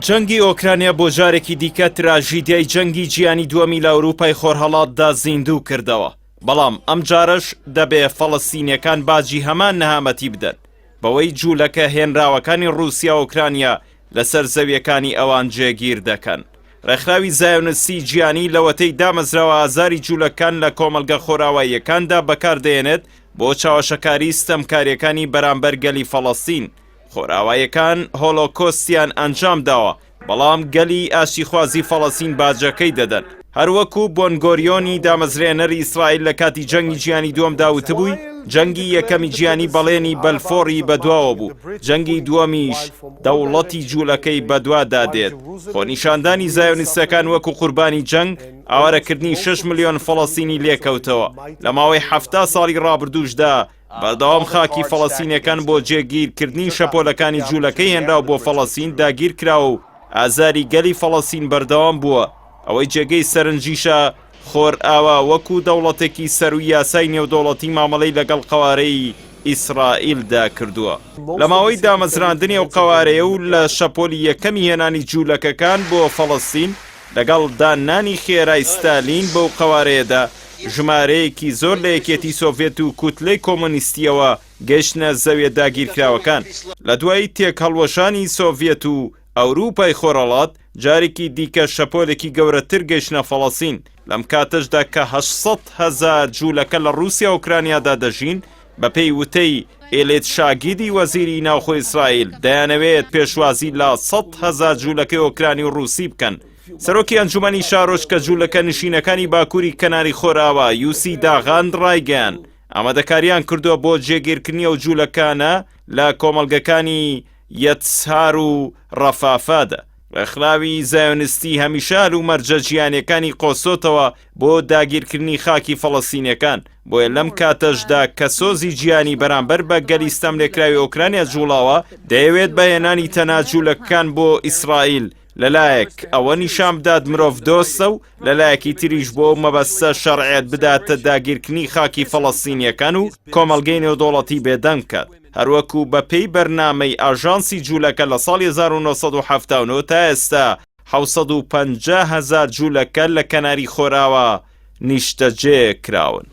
جەنگی ئۆکرانیا بۆ جارێکی دیکە تراژیدیای جەنگی جیهانی دووەمی لە ئەوروپای خۆرهەڵاتدا زیندوو کردەوە. بەڵام ئەم جارەش دەبێ فەڵەستینیەکان باجی هەمان نەهامەتی بدەن بەوەی جوولەکە هێنراوەکانی رووسیا و ئۆکرانیا لەسەر زەویەکانی ئەوان جێگیر دەکەن. ڕێکخراوی زایۆنیستی جیهانی لەوەتەی دامەزراوە ئازاری جوولەکان لە کۆمەلگە خۆراواییەکاندا بەکاردێنێت بۆ چاوەشەکاری ستەمکاریەکانی بەرامبەر گەلی فەڵەستین. خۆراواییەکان هۆلۆکۆستیان ئەنجام داوە، بەڵام گەلی ئاشتیخوازی فەڵەستین باجەکەی دەدەن. هەروەکو بۆنگۆریۆنی دامەزرێنەری ئیسرائیل لە کاتی جەنگی جیهانی دووەمدا وتبووی جەنگی یەکەمی جیهانی بەڵێنی بەلفۆری بەدواوە بوو، جەنگی دووەمیش دەوڵەتی جوولەکەی بەدوادا دێت. خۆنیشاندانی زایۆنیستەکان وەکو قوربانی جەنگ ئاوارەکردنی 6 ملیۆن فەڵەستینی لێکەوتەوە. لە ماوەی 70 ساڵی ڕابردووشدا بەردەوام خاکی فەڵەستینیەکان بۆ جێگیرکردنی شەپۆلەکانی جوولەکەی هێنراو بۆ فەڵەستین داگیر کراوە و ئازاری گەلی فەڵەستین بەردەوام بووە. ئەوەی جێگەی سەرنجیشە خۆر ئاوا وەکو دەوڵەتێکی سەروی یاسای نێودەوڵەتی مامەڵەی لەگەڵ قەوارەی ئیسرائیلدا کردووە. لە ماوەی دامەزراندنی ئەو قەوارەیە و لە شەپۆلی یەکەمی هێنانی جوولەکەکان بۆ فەڵەستین لەگەڵ دانانی خێرای ستالین بەو قەوارەیەدا ژمارەیەکی زۆر لە یەکێتی سۆڤێت و کوتلەی کۆمۆنیستیەوە گەشتنە زەویە داگیرکراوەکان. لە دوای تێک هەڵوەشانی سۆڤێت و ئەوروپای خۆرەڵات جارێکی دیکە شەپۆلێکی گەورەتر گەیشتنە فەڵەستین. لەم کاتەشدا کە 800,000 جوولەکە لە رووسیا و ئوکرانیادا دەژین، بە پێی وتەی ئێلێت شاگیدی وەزیری ناوخۆی ئیسرائیل دەیانەوێت پێشوازی لە 100,000 جوولەکەی ئۆکرانی و رووسی بکەن. سەرۆکی ئەنجومەنی شارۆچ کە جوولەکە نشینەکانی باکووری کەناری خۆراوە یوسی داغاند ڕایگەیان ئامادەکاریان کردووە بۆ جێگیرکردنی ئەو جوولەکانە لە کۆمەڵگەکانی یەتسار و ڕەفافادا. ڕێکخراوی زایۆنیستی هەمیشە و مەرجە جیهانیەکانی قۆسۆتەوە بۆ داگیرکردنی خاکی فەڵەستینیەکان. بۆیە لەم کاتەشدا کە سۆزی جیهانی بەرامبەر بە گەلیستەم لێکراوی ئۆکرانیا جوڵاوە دەیەوێت بەهێنانی تەنها جوولەکان بۆ ئیسرائیل لەلایەک ئەوە نیشان بدات مرۆڤ دۆستە و لەلایەکی تریش بۆ مەبەستە شەرعیەت بداتە داگیرکردنی خاکی فەڵەستینیەکان و کۆمەڵگەی نێودەوڵەتی بێدەنگ کات. هەروەکو بە پێی بەرنامەی ئاژانسی جوولەکە لە ساڵی 1970 تا ئێستا 750,000 جوولەکە لە کەناری خۆراوە نیشتەجێ کراون.